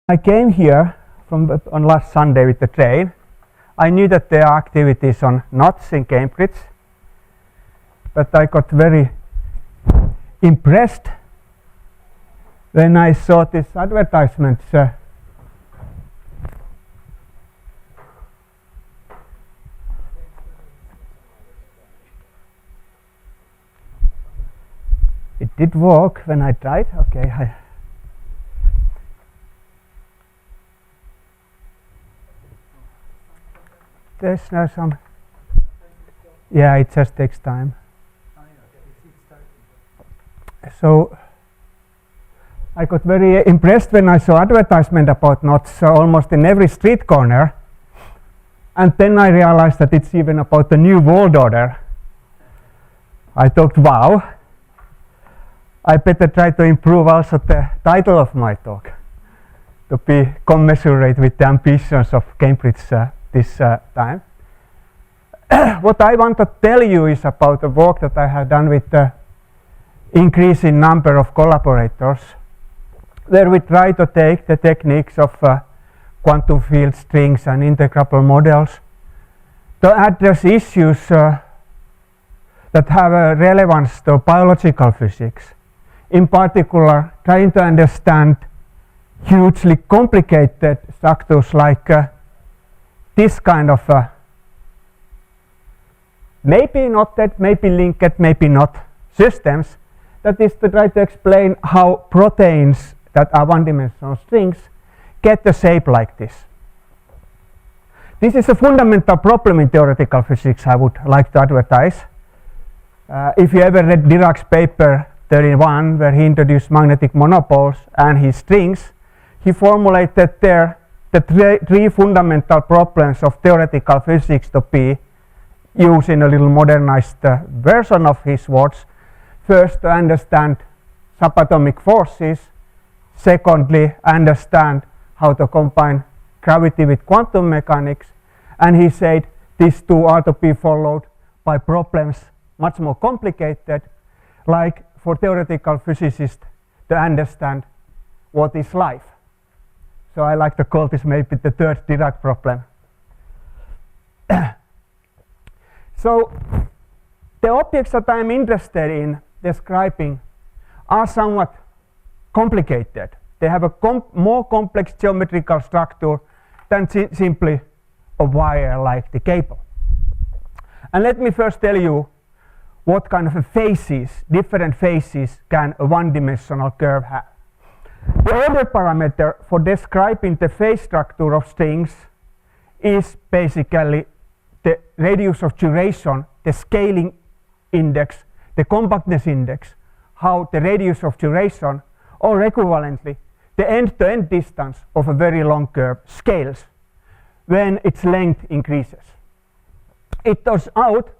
I came here on last Sunday with the train. I knew that there are activities on knots in Cambridge, but I got very impressed when I saw this advertisement. It did work when I tried. Okay. There's now some. Yeah, it just takes time. So I got very impressed when I saw advertisement about knots almost in every street corner, and then I realized that it's even about the new world order. I thought, wow, I better try to improve also the title of my talk to be commensurate with the ambitions of Cambridge this time. What I want to tell you is about the work that I have done with the increasing number of collaborators, where we try to take the techniques of quantum field strings and integrable models to address issues that have a relevance to biological physics. In particular, trying to understand hugely complicated structures like this kind of maybe knotted, maybe linked, maybe not systems. That is to try to explain how proteins that are one-dimensional strings get a shape like this. This is a fundamental problem in theoretical physics I would like to advertise. If you ever read Dirac's paper 31, where he introduced magnetic monopoles and his strings, he formulated there the three fundamental problems of theoretical physics to be used in a little modernized version of his words. First, to understand subatomic forces. Secondly, understand how to combine gravity with quantum mechanics. And he said these two are to be followed by problems much more complicated, like for theoretical physicists to understand what is life. So I like to call this maybe the third Dirac problem. So the objects that I'm interested in describing are somewhat complicated. They have a more complex geometrical structure than simply a wire like the cable. And let me first tell you what kind of different phases can a one-dimensional curve have. The order parameter for describing the phase structure of strings is basically the radius of gyration, the scaling index, the compactness index, how the radius of gyration, or equivalently, the end-to-end distance of a very long curve scales when its length increases. It turns out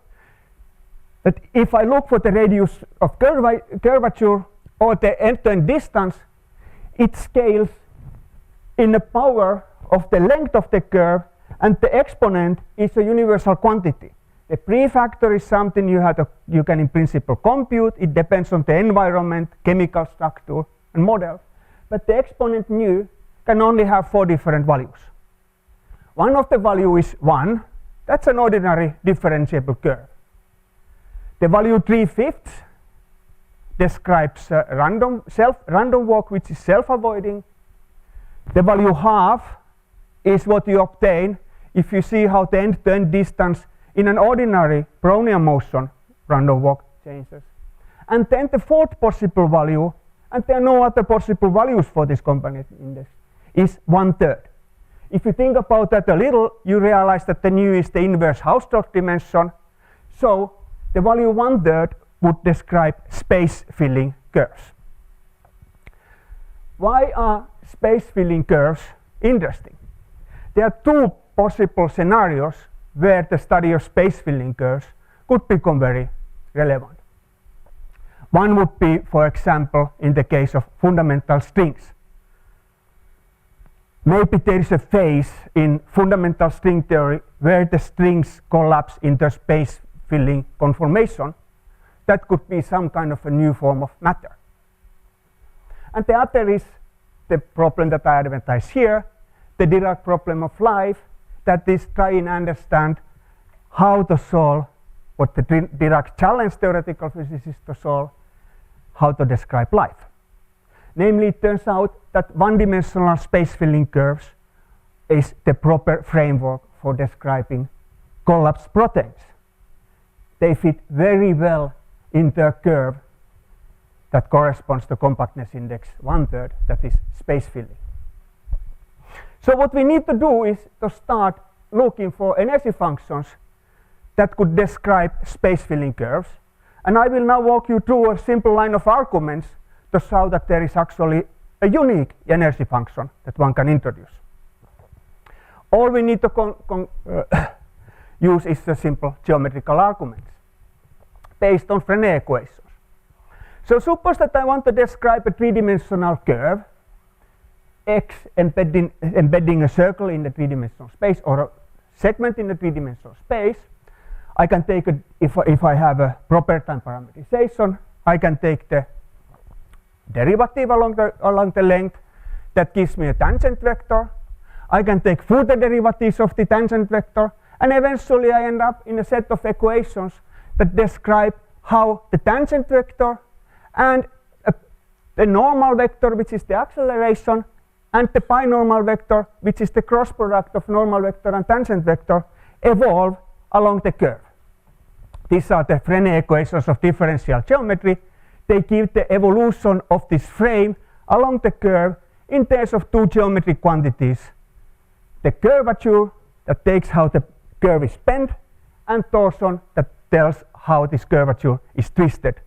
that if I look for the radius of curvature or the end-to-end distance, it scales in the power of the length of the curve, and the exponent is a universal quantity. The prefactor is something you can in principle compute. It depends on the environment, chemical structure, and model. But the exponent nu can only have 4 different values. One of the value is 1. That's an ordinary differentiable curve. The value 3/5 describes random walk, which is self-avoiding. The value half is what you obtain if you see how the end-to-end distance in an ordinary Brownian motion random walk changes. And then the fourth possible value, and there are no other possible values for this component index, is 1/3. If you think about that a little, you realize that the nu is the inverse Hausdorff dimension. So the value 1/3 would describe space-filling curves. Why are space-filling curves interesting? There are two possible scenarios where the study of space-filling curves could become very relevant. One would be, for example, in the case of fundamental strings. Maybe there is a phase in fundamental string theory where the strings collapse into space-filling conformation. That could be some kind of a new form of matter. And the other is the problem that I advertise here, the Dirac problem of life, that is trying to understand how to solve what the Dirac challenged theoretical physicists to solve, how to describe life. Namely, it turns out that one-dimensional space-filling curves is the proper framework for describing collapsed proteins. They fit very well into a curve that corresponds to compactness index 1/3, that is space-filling. So what we need to do is to start looking for energy functions that could describe space-filling curves. And I will now walk you through a simple line of arguments to show that there is actually a unique energy function that one can introduce. All we need to use is the simple geometrical arguments based on Frenet equations. So suppose that I want to describe a three-dimensional curve, x embedding a circle in the three-dimensional space or a segment in the three-dimensional space. I can take if I have a proper time parameterization, I can take the derivative along the length. That gives me a tangent vector. I can take further derivatives of the tangent vector, and eventually I end up in a set of equations that describe how the tangent vector and the normal vector, which is the acceleration, and the binormal vector, which is the cross product of normal vector and tangent vector, evolve along the curve. These are the Frenet equations of differential geometry. They give the evolution of this frame along the curve in terms of two geometric quantities: the curvature that takes how the curve is bent, and torsion that tells how this curvature is twisted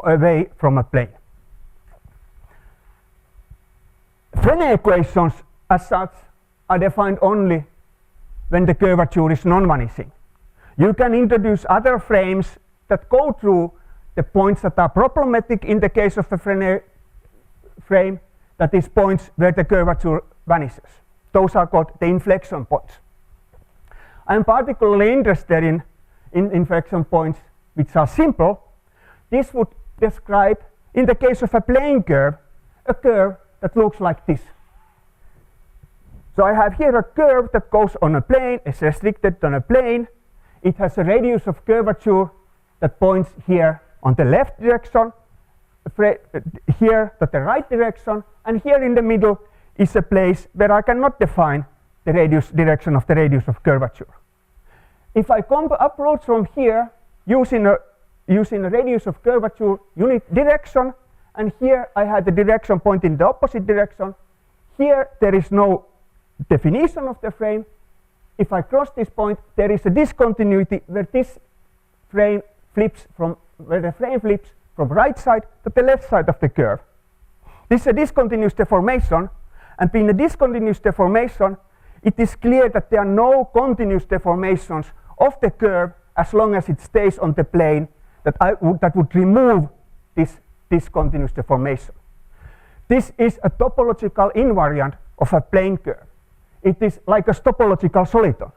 away from a plane. Frenet equations as such are defined only when the curvature is non-vanishing. You can introduce other frames that go through the points that are problematic in the case of the Frenet frame, that is points where the curvature vanishes. Those are called the inflection points. I am particularly interested in inflection points which are simple. This would describe, in the case of a plane curve, a curve that looks like this. So I have here a curve that goes on a plane, is restricted on a plane. It has a radius of curvature that points here on the left direction, here to the right direction, and here in the middle is a place where I cannot define the radius direction of the radius of curvature. If I approach from here using a radius of curvature unit direction, and here I have the direction pointing in the opposite direction, here there is no definition of the frame. If I cross this point, there is a discontinuity where this frame flips from right side to the left side of the curve. This is a discontinuous deformation, and being a discontinuous deformation, it is clear that there are no continuous deformations of the curve as long as it stays on the plane that would remove this discontinuous deformation. This is a topological invariant of a plane curve. It is like a topological soliton.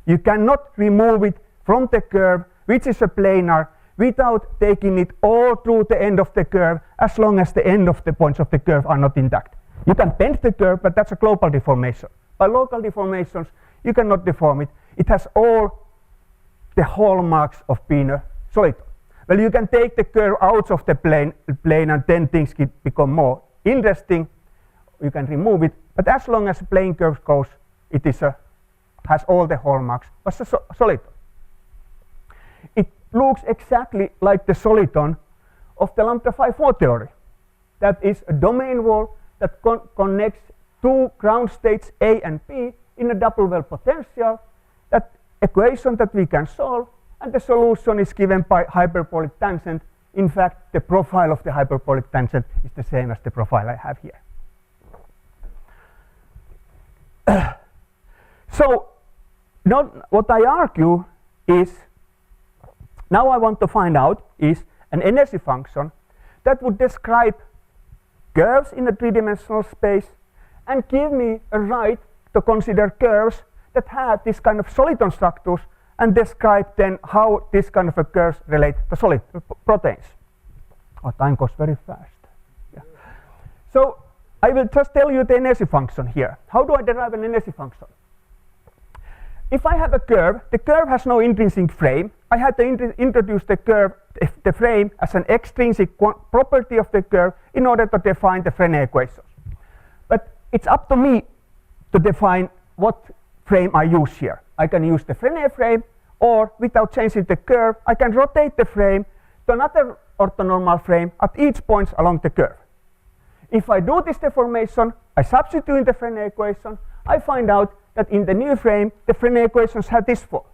You cannot remove it from the curve, which is a planar, without taking it all through the end of the curve, as long as the end of the points of the curve are not intact. You can bend the curve, but that's a global deformation. By local deformations, you cannot deform it. It has all the hallmarks of being a soliton. Well, you can take the curve out of the plane and then things become more interesting. You can remove it, but as long as the plane curve goes, it is has all the hallmarks of a soliton. It looks exactly like the soliton of the lambda phi 4 theory. That is a domain wall that connects two ground states A and B in a double well potential. That equation that we can solve, and the solution is given by hyperbolic tangent. In fact, the profile of the hyperbolic tangent is the same as the profile I have here. So what I argue is, now I want to find out is an energy function that would describe curves in a three-dimensional space and give me a right to consider curves that have this kind of soliton structures and describe then how this kind of a curves relate to solid proteins. Oh, time goes very fast. Yeah. So I will just tell you the energy function here. How do I derive an energy function? If I have a curve, the curve has no intrinsic frame. I have to introduce the curve, the frame, as an extrinsic property of the curve in order to define the Frenet equations. But it's up to me to define what frame I use here. I can use the Frenet frame, or without changing the curve, I can rotate the frame to another orthonormal frame at each point along the curve. If I do this deformation, I substitute in the Frenet equation, I find out that in the new frame, the Frenet equations have this form.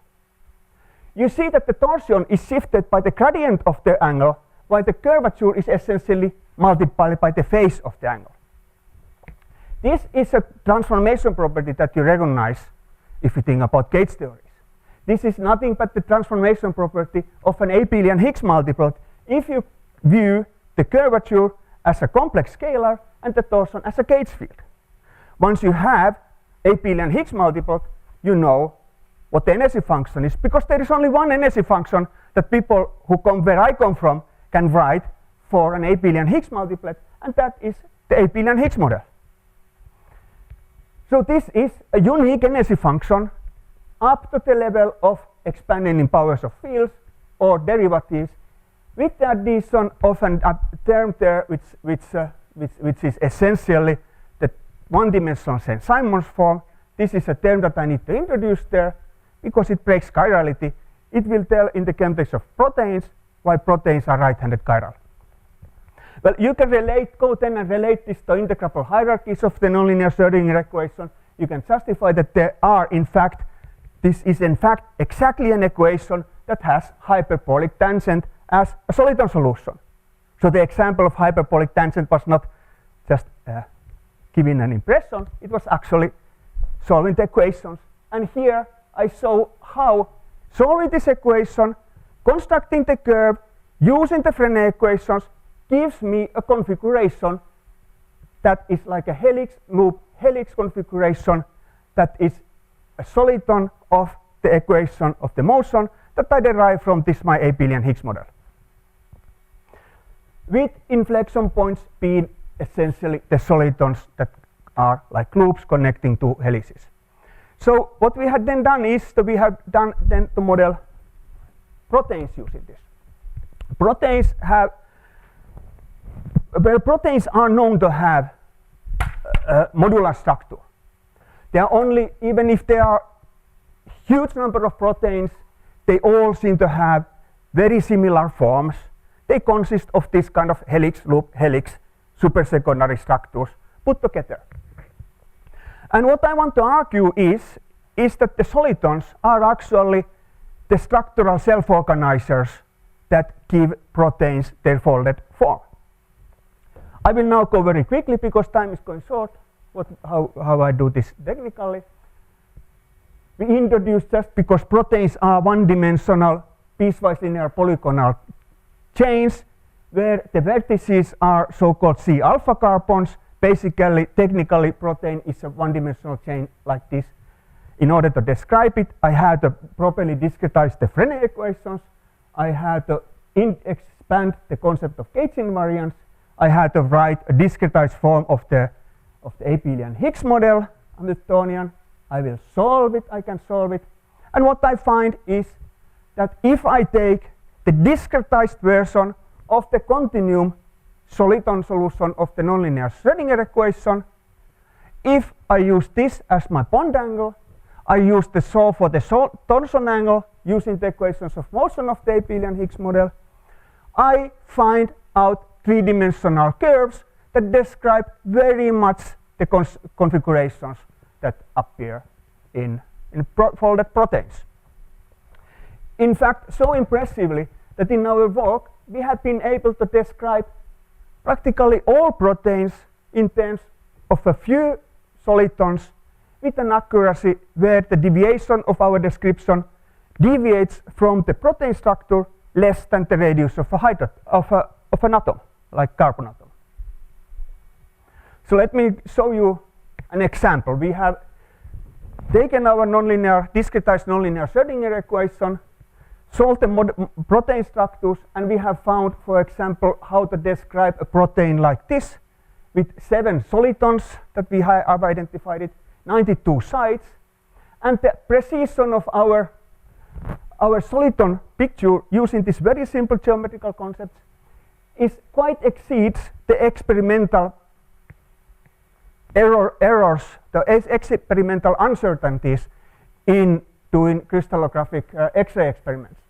You see that the torsion is shifted by the gradient of the angle, while the curvature is essentially multiplied by the phase of the angle. This is a transformation property that you recognize if you think about gauge theories. This is nothing but the transformation property of an abelian Higgs multiplet if you view the curvature as a complex scalar and the torsion as a gauge field. Once you have abelian Higgs multiplet, you know what the energy function is, because there is only one energy function that people who come where I come from can write for an abelian Higgs multiplet, and that is the abelian Higgs model. So this is a unique energy function up to the level of expanding in powers of fields or derivatives, with the addition of a term there which is essentially the one-dimensional Saint-Simons form. This is a term that I need to introduce there because it breaks chirality. It will tell in the context of proteins why proteins are right-handed chiral. Well, you can go then and relate this to integrable hierarchies of the nonlinear Schrödinger equation. You can justify that there are, in fact, this is in fact exactly an equation that has hyperbolic tangent as a soliton solution. So the example of hyperbolic tangent was not just giving an impression, it was actually solving the equations. And here I show how solving this equation, constructing the curve, using the Frenet equations, gives me a configuration that is like a helix loop helix configuration that is a soliton of the equation of the motion that I derive from this my abelian Higgs model, with inflection points being essentially the solitons that are like loops connecting two helices. So what we had then done is that we have done then to model proteins using this. Proteins are known to have a modular structure. They are only, even if there are huge number of proteins, they all seem to have very similar forms. They consist of this kind of helix loop helix supersecondary structures put together. And what I want to argue is that the solitons are actually the structural self-organizers that give proteins their folded form. I will now go very quickly because time is going short how I do this technically. We introduce just because proteins are one-dimensional piecewise linear polygonal chains where the vertices are so-called C alpha carbons. Basically, technically, protein is a one-dimensional chain like this. In order to describe it, I had to properly discretize the Frenet equations. I had to expand the concept of gauge invariance. I had to write a discretized form of the abelian Higgs model, Hamiltonian. I will solve it, I can solve it. And what I find is that if I take the discretized version of the continuum soliton solution of the nonlinear Schrödinger equation, if I use this as my bond angle, I use the solve for the torsion angle using the equations of motion of the abelian Higgs model, I find out three-dimensional curves that describe very much the configurations that appear in folded proteins. In fact, so impressively that in our work we have been able to describe practically all proteins in terms of a few solitons with an accuracy where the deviation of our description deviates from the protein structure less than the radius of an atom, like carbon atom. So let me show you an example. We have taken our discretized nonlinear Schrödinger equation, solved the protein structures, and we have found, for example, how to describe a protein like this with 7 solitons that we have identified it, 92 sites, and the precision of our soliton picture using this very simple geometrical concept is quite exceeds the experimental errors, the experimental uncertainties in doing crystallographic X-ray experiments.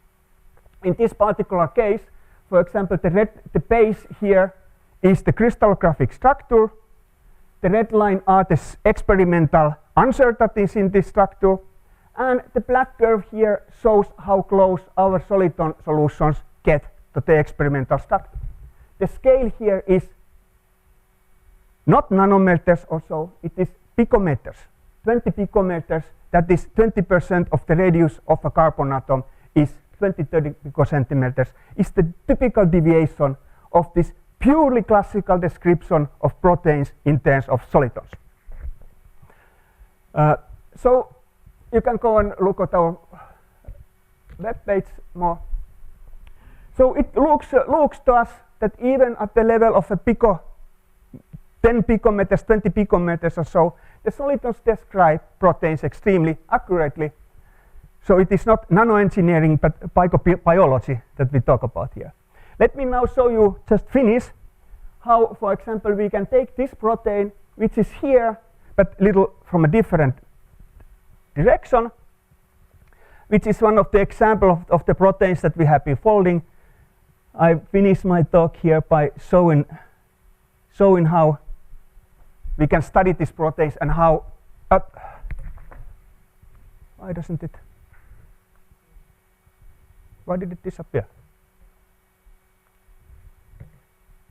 In this particular case, for example, the base here is the crystallographic structure. The red line are the experimental uncertainties in this structure, and the black curve here shows how close our soliton solutions get to the experimental structure. The scale here is not nanometers or so, it is picometers, 20 picometers, that is 20% of the radius of a carbon atom is 20-30 picocentimeters, is the typical deviation of this purely classical description of proteins in terms of solitons. So you can go and look at our web page more. So it looks to us that even at the level of a 10 picometers, 20 picometers or so, the solitons describe proteins extremely accurately. So it is not nanoengineering but biology that we talk about here. Let me now show you, just finish, how, for example, we can take this protein, which is here, but little from a different direction, which is one of the examples of the proteins that we have been folding. I finish my talk here by showing how we can study these proteins and how. Why doesn't it? Why did it disappear?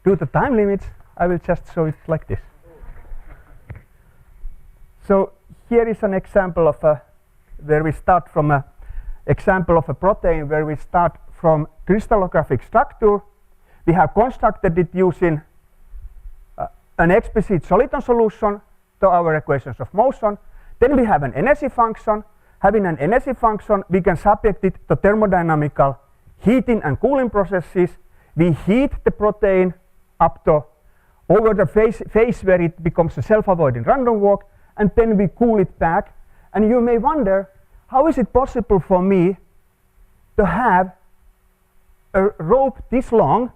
Due to time limits, I will just show it like this. So here is an example of where we start from a example of a protein where we start from crystallographic structure. We have constructed it using an explicit soliton solution to our equations of motion. Then we have an energy function. Having an energy function, we can subject it to thermodynamical heating and cooling processes. We heat the protein up to over the phase where it becomes a self-avoiding random walk, and then we cool it back. And you may wonder, how is it possible for me to have a rope this long,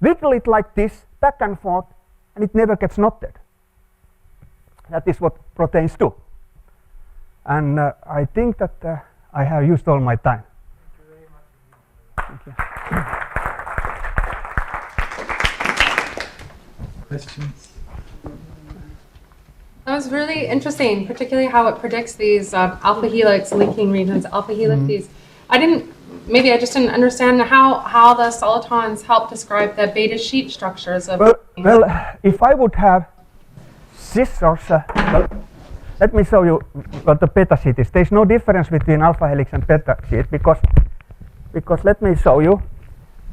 wiggle it like this, back and forth, and it never gets knotted? That is what proteins do. And I think that I have used all my time. Thank you very much. Thank you. Questions? That was really interesting, particularly how it predicts these alpha helix leaking regions, alpha helices. Maybe I just didn't understand how the solitons help describe the beta sheet structures of. Well, if I would have scissors, let me show you what the beta sheet is. There is no difference between alpha helix and beta sheet because let me show you.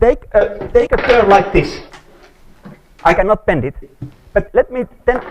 Take a curve like this. I cannot bend it, but let me then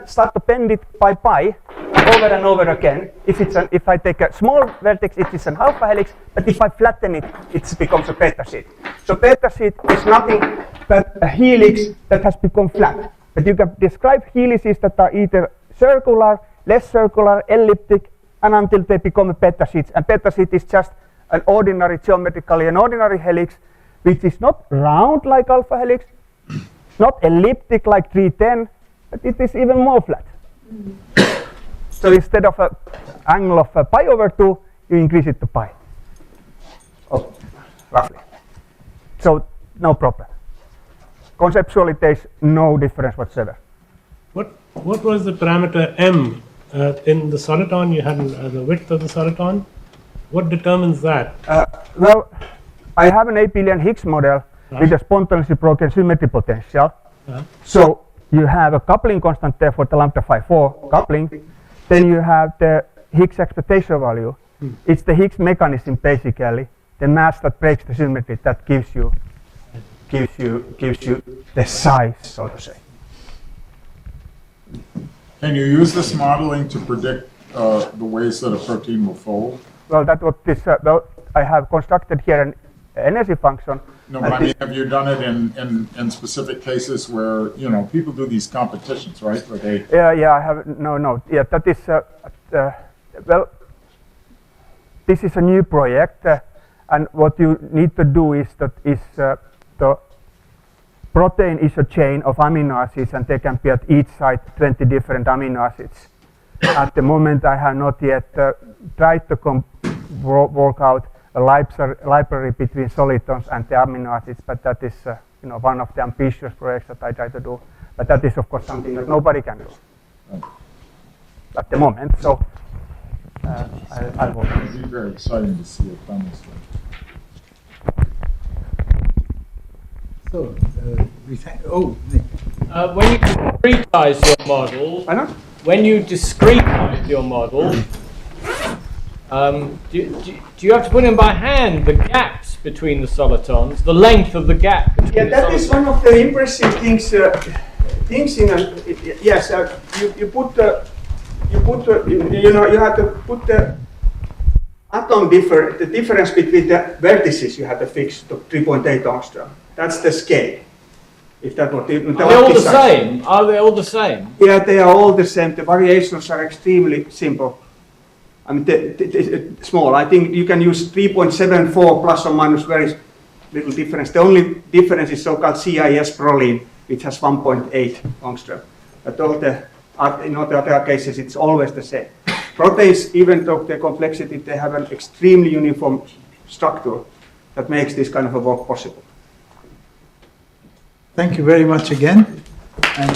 start to bend it by pi over and over again. If I take a small vertex, it is an alpha helix, but if I flatten it, it becomes a beta sheet. So beta sheet is nothing but a helix that has become flat. But you can describe helices that are either circular, less circular, elliptic, and until they become a beta sheets. And beta sheet is just an ordinary, geometrically an ordinary helix, which is not round like alpha helix, not elliptic like 310, but it is even more flat. So instead of an angle of pi over 2, you increase it to pi. Oh, roughly. So no problem. Conceptually, there is no difference whatsoever. What was the parameter m in the soliton? You had the width of the soliton. What determines that? Well, I have an abelian Higgs model with a spontaneously broken symmetry potential. So you have a coupling constant there for the lambda phi 4 coupling. Then you have the Higgs expectation value. It's the Higgs mechanism basically, the mass that breaks the symmetry that gives you the size, so to say. Can you use this modeling to predict the ways that a protein will fold? Well, that's what this. I have constructed here an energy function No, but I mean, have you done it in specific cases where, you know, people do these competitions, right? Where they, Yeah, I have, no, yeah, that is, well, this is a new project, and what you need to do is that the protein is a chain of amino acids, and there can be at each site 20 different amino acids. At the moment, I have not yet tried to work out a library between solitons and the amino acids, but that is you know, one of the ambitious projects that I try to do. But that is, of course, something that nobody can do at the moment. So I will. it'd be very exciting to see it done this way. So, Nick. When you discretize your model, Why not? when you discretize your model, do you have to put in by hand the gaps between the solitons, the length of the gap between Yeah, the that solitons? is one of the impressive things. Things in yes, you know, you have to put the atom the difference between the vertices. You have to fix to 3.8 angstrom. That's the scale. If that were Are they all the same? Are they all the same? Yeah, they are all the same. The variations are extremely simple. I mean, small. I think you can use 3.74 plus or minus very little difference. The only difference is so-called CIS proline, which has 1.8 angstrom. But in all the other cases, it's always the same. Proteins, even though their complexity, they have an extremely uniform structure that makes this kind of a work possible. Thank you very much again. And